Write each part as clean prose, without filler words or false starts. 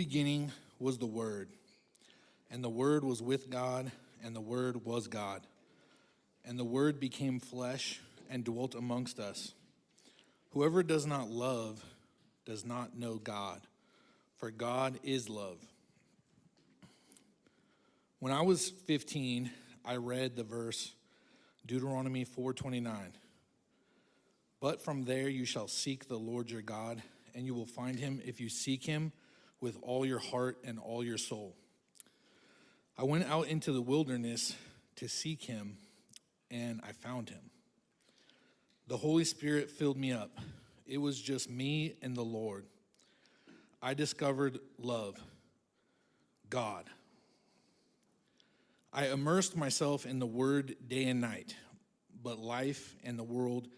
beginning was the Word, and the Word was with God, and the Word was God. And the Word became flesh and dwelt amongst us. Whoever does not love does not know God, for God is love. When I was 15, I read the verse Deuteronomy 4:29. But from there you shall seek the Lord your God, and you will find him if you seek him with all your heart and all your soul. I went out into the wilderness to seek him, and I found him. The Holy Spirit filled me up. It was just me and the Lord. I discovered love, God. I immersed myself in the Word day and night, but life and the world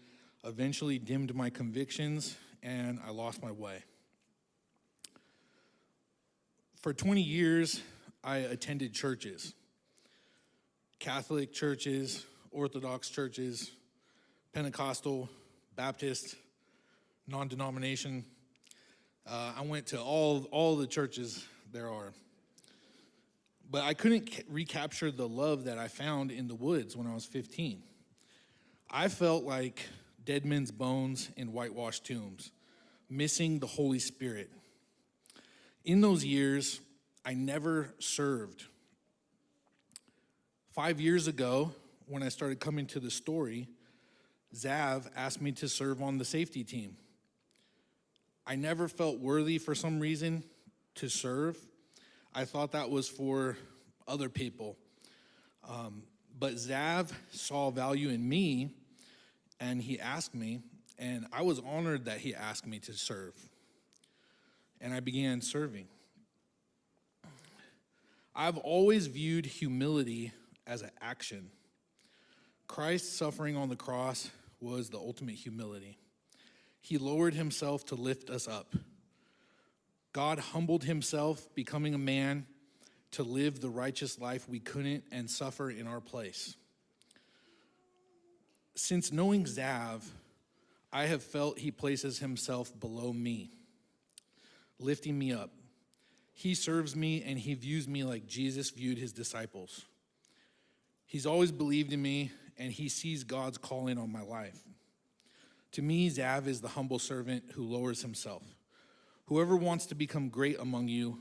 eventually dimmed my convictions, and I lost my way. For 20 years, I attended churches, Catholic churches, Orthodox churches, Pentecostal, Baptist, non-denomination. I went to all the churches there are. But I couldn't recapture the love that I found in the woods when I was 15. I felt like dead men's bones in whitewashed tombs, missing the Holy Spirit. In those years, I never served. 5 years ago, when I started coming to the story, Zav asked me to serve on the safety team. I never felt worthy for some reason to serve. I thought that was for other people. But Zav saw value in me, and he asked me, and I was honored that he asked me to serve. And I began serving. I've always viewed humility as an action. Christ's suffering on the cross was the ultimate humility. He lowered himself to lift us up. God humbled himself, becoming a man, to live the righteous life we couldn't and suffer in our place. Since knowing Zav, I have felt he places himself below me, lifting me up. He serves me and he views me like Jesus viewed his disciples. He's always believed in me and he sees God's calling on my life. To me, Zav is the humble servant who lowers himself. Whoever wants to become great among you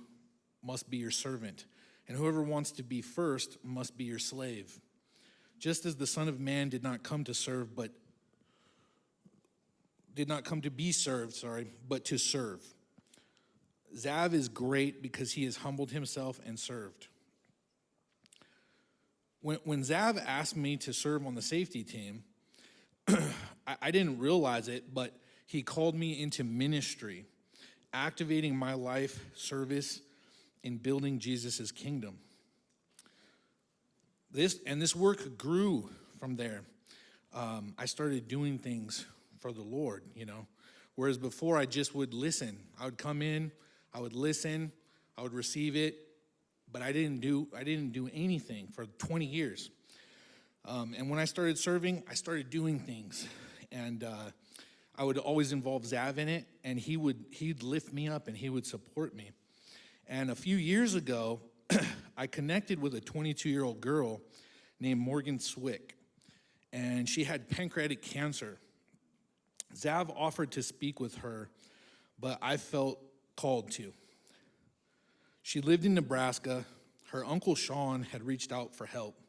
must be your servant, and whoever wants to be first must be your slave. Just as the Son of Man did not come to serve, but did not come to be served, but to serve. Zav is great because he has humbled himself and served. When Zav asked me to serve on the safety team, I didn't realize it, but he called me into ministry, activating my life service in building Jesus' kingdom. This work grew from there. I started doing things for the Lord, whereas before I just would listen. I would come in, I would listen, I would receive it, but I didn't do anything for 20 years. And when I started serving, I started doing things. And I would always involve Zav in it, and he'd lift me up and he would support me. And a few years ago, I connected with a 22-year-old girl named Morgan Swick, and she had pancreatic cancer. Zav offered to speak with her, but I felt called to. She lived in Nebraska. Her uncle Sean had reached out for help,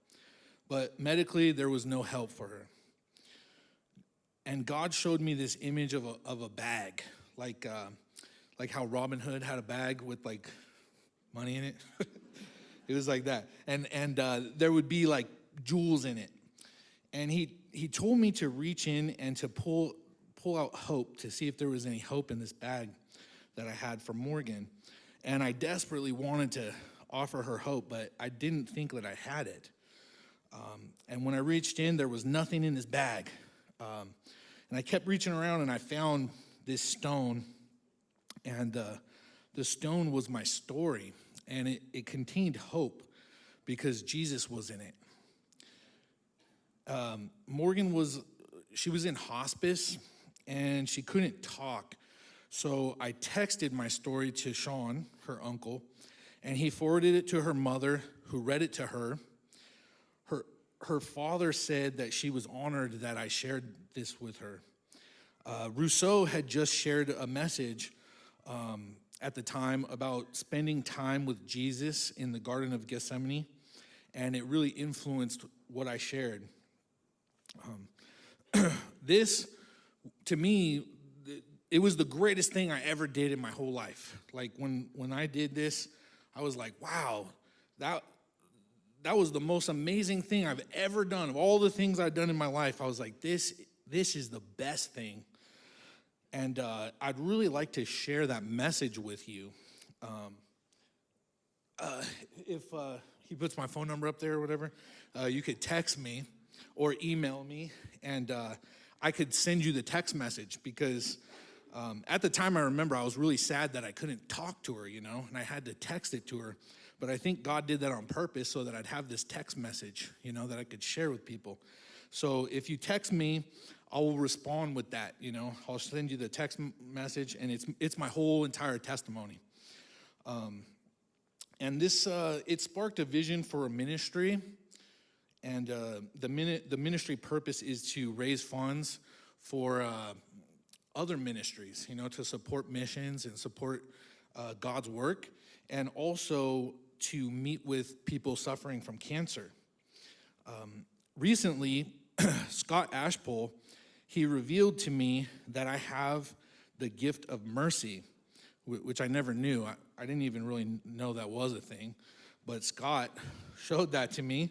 but medically there was no help for her. And God showed me this image of a bag, like how Robin Hood had a bag with like money in it. It was like that, and there would be like jewels in it. And he told me to reach in and to pull out hope to see if there was any hope in this bag that I had for Morgan. And I desperately wanted to offer her hope, but I didn't think that I had it. And when I reached in, there was nothing in this bag. And I kept reaching around, and I found this stone, and the stone was my story, and it contained hope because Jesus was in it. Morgan was in hospice, and she couldn't talk So I texted my story to Sean, her uncle, and he forwarded it to her mother, who read it to her. Her father said that she was honored that I shared this with her. Rousseau had just shared a message at the time about spending time with Jesus in the Garden of Gethsemane, and it really influenced what I shared. This, to me, it was the greatest thing I ever did in my whole life. Like when I did this, I was like, wow, that was the most amazing thing I've ever done. Of all the things I've done in my life, I was like, this is the best thing. And I'd really like to share that message with you. If he puts my phone number up there or whatever, you could text me or email me, and I could send you the text message, because at the time I remember I was really sad that I couldn't talk to her, and I had to text it to her. But I think God did that on purpose so that I'd have this text message, that I could share with people. So if you text me, I will respond with that, I'll send you the text message, and it's my whole entire testimony. And this, it sparked a vision for a ministry, and the ministry purpose is to raise funds for other ministries, to support missions and support God's work, and also to meet with people suffering from cancer. Recently, Scott Ashpole, he revealed to me that I have the gift of mercy, which I never knew. I didn't even really know that was a thing, but Scott showed that to me,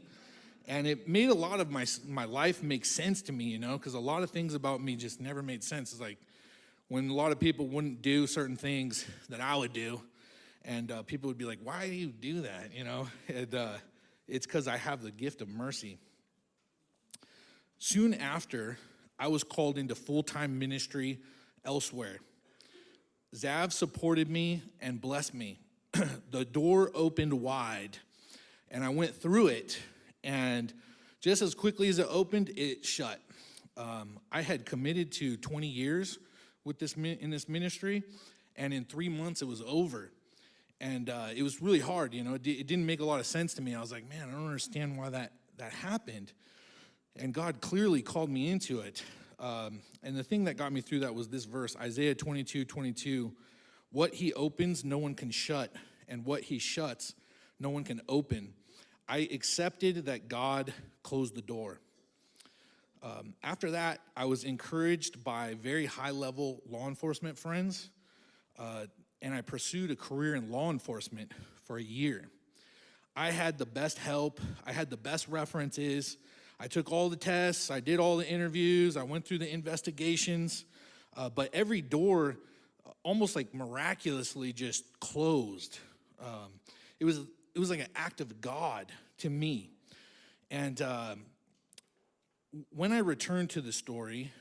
and it made a lot of my life make sense to me, because a lot of things about me just never made sense. It's like when a lot of people wouldn't do certain things that I would do, and people would be like, why do you do that, And it's because I have the gift of mercy. Soon after, I was called into full-time ministry elsewhere. Zav supported me and blessed me. The door opened wide, and I went through it, and just as quickly as it opened, it shut. I had committed to 20 years with in this ministry, and in 3 months, it was over. And it was really hard, it didn't make a lot of sense to me. I was like, man, I don't understand why that happened. And God clearly called me into it. And the thing that got me through that was this verse, Isaiah 22:22. What he opens, no one can shut, and what he shuts, no one can open. I accepted that God closed the door. After that, I was encouraged by very high-level law enforcement friends, and I pursued a career in law enforcement for a year. I had the best help. I had the best references. I took all the tests. I did all the interviews. I went through the investigations. But every door almost like miraculously just closed. It was like an act of God to me. And when I returned to the story,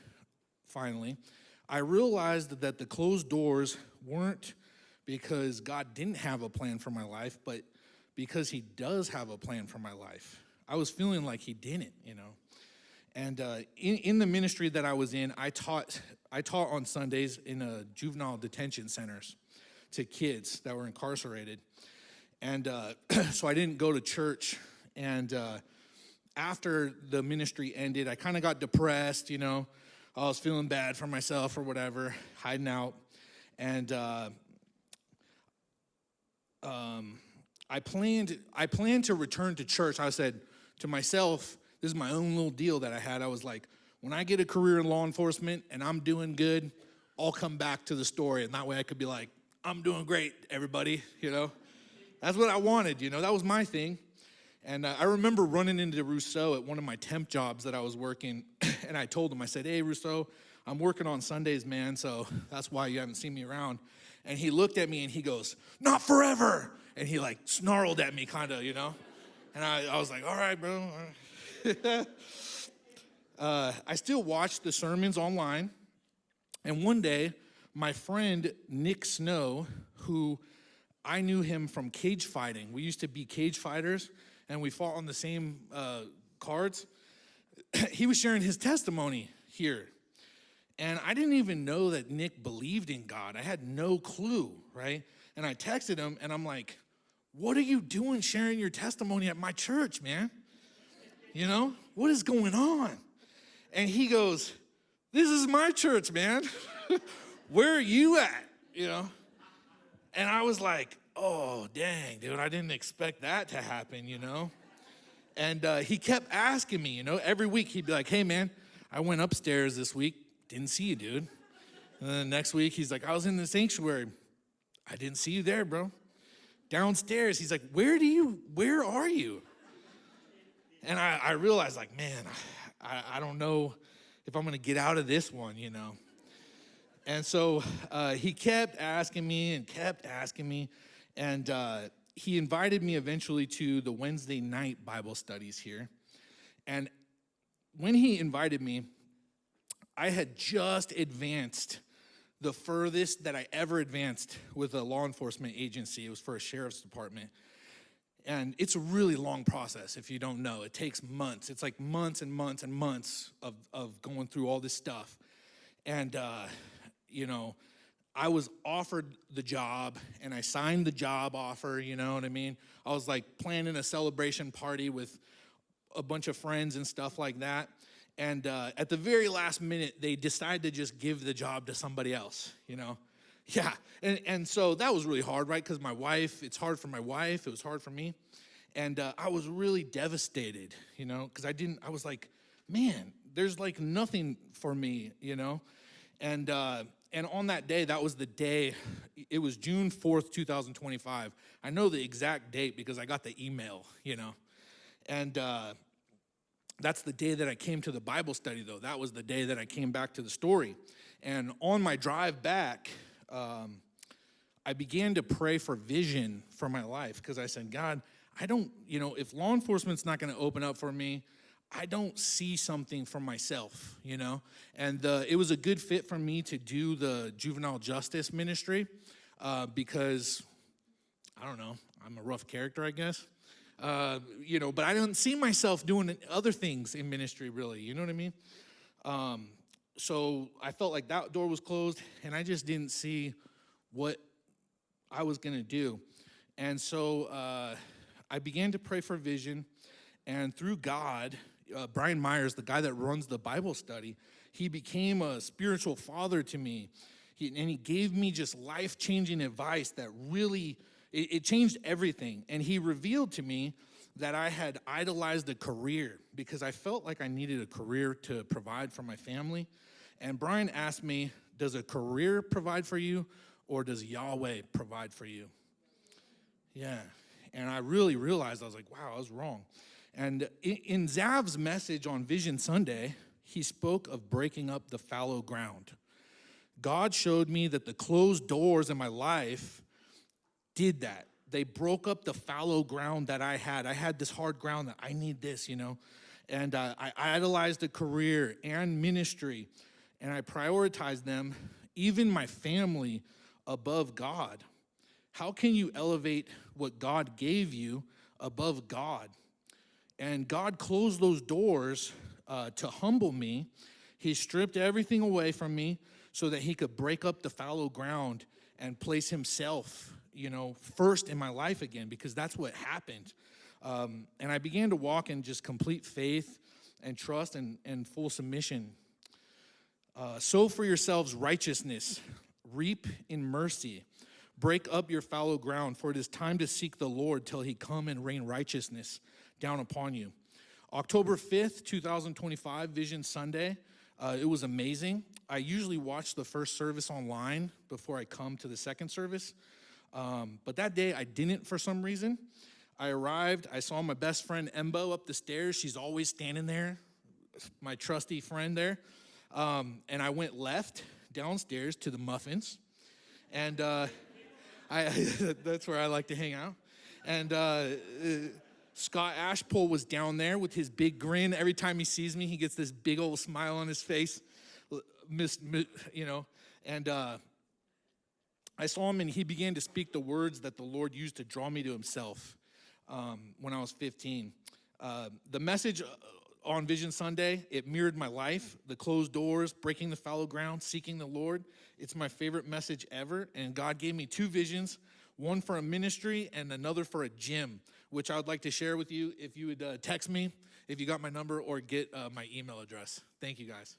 finally, I realized that the closed doors weren't because God didn't have a plan for my life, but because he does have a plan for my life. I was feeling like he didn't, And in the ministry that I was in, I taught on Sundays in juvenile detention centers to kids that were incarcerated. And so I didn't go to church. And after the ministry ended, I kind of got depressed, I was feeling bad for myself or whatever, hiding out. And I planned to return to church. I said to myself, this is my own little deal that I had. I was like, when I get a career in law enforcement and I'm doing good, I'll come back to the story. And that way I could be like, I'm doing great, everybody, That's what I wanted, That was my thing. And I remember running into Rousseau at one of my temp jobs that I was working. And I told him, I said, hey, Rousseau, I'm working on Sundays, man, so that's why you haven't seen me around. And he looked at me and he goes, not forever. And he like snarled at me kind of, And I was like, all right, bro. All right. I still watch the sermons online. And one day, my friend Nick Snow, who I knew him from cage fighting. We used to be cage fighters, and we fought on the same cards. He was sharing his testimony here. And I didn't even know that Nick believed in God. I had no clue, right? And I texted him, and I'm like, what are you doing sharing your testimony at my church, man? You know, what is going on? And he goes, this is my church, man. Where are you at? You know? And I was like, oh, dang, dude, I didn't expect that to happen, you know? And he kept asking me, you know, every week he'd be like, hey, man, I went upstairs this week. Didn't see you, dude. And then next week, he's like, I was in the sanctuary. I didn't see you there, bro. Downstairs, he's like, where are you? And I realized, like, man, I don't know if I'm going to get out of this one, you know. And so he kept asking me. And he invited me eventually to the Wednesday night Bible studies here. And when he invited me, I had just advanced the furthest that I ever advanced with a law enforcement agency. It was for a sheriff's department. And it's a really long process if you don't know. It takes months. It's like months and months and months of going through all this stuff. And, you know, I was offered the job, and I signed the job offer, you know what I mean? I was like planning a celebration party with a bunch of friends and stuff like that. And at the very last minute, they decided to just give the job to somebody else, you know? Yeah, and so that was really hard, right? Because my wife, it's hard for my wife, it was hard for me. And I was really devastated, you know? Because I was like, man, there's like nothing for me, you know? And on that day, that was the day, it was June 4th, 2025. I know the exact date because I got the email, you know? And that's the day that I came to the Bible study, though. That was the day that I came back to the story. And on my drive back, I began to pray for vision for my life because I said, God, I don't, you know, if law enforcement's not going to open up for me, I don't see something for myself, you know? And it was a good fit for me to do the juvenile justice ministry because, I don't know, I'm a rough character, I guess. You know, but I didn't see myself doing other things in ministry, really. You know what I mean? So I felt like that door was closed, and I just didn't see what I was going to do. And so I began to pray for vision, and through God, Brian Myers, the guy that runs the Bible study, he became a spiritual father to me. And he gave me just life-changing advice that really it changed everything. And he revealed to me that I had idolized a career because I felt like I needed a career to provide for my family. And Brian asked me, does a career provide for you or does Yahweh provide for you? Yeah. And I really realized, I was like, wow, I was wrong. And in Zav's message on Vision Sunday, he spoke of breaking up the fallow ground. God showed me that the closed doors in my life did that. They broke up the fallow ground that I had. I had this hard ground that I need this, you know. And I idolized a career and ministry, and I prioritized them, even my family, above God. How can you elevate what God gave you above God? And God closed those doors to humble me. He stripped everything away from me so that he could break up the fallow ground and place himself, you know, first in my life again, because that's what happened. And I began to walk in just complete faith and trust and full submission. Sow for yourselves righteousness, reap in mercy. Break up your fallow ground, for it is time to seek the Lord till he come and rain righteousness down upon you. October 5th, 2025, Vision Sunday. It was amazing. I usually watch the first service online before I come to the second service. But that day I didn't for some reason. I arrived, I saw my best friend Embo up the stairs. She's always standing there, my trusty friend there. And I went left downstairs to the muffins. And that's where I like to hang out. And Scott Ashpole was down there with his big grin. Every time he sees me, he gets this big old smile on his face, you know. And I saw him, and he began to speak the words that the Lord used to draw me to himself when I was 15. The message on Vision Sunday, it mirrored my life, the closed doors, breaking the fallow ground, seeking the Lord. It's my favorite message ever, and God gave me 2 visions, one for a ministry and another for a gym, which I would like to share with you if you would text me, if you got my number, or get my email address. Thank you, guys.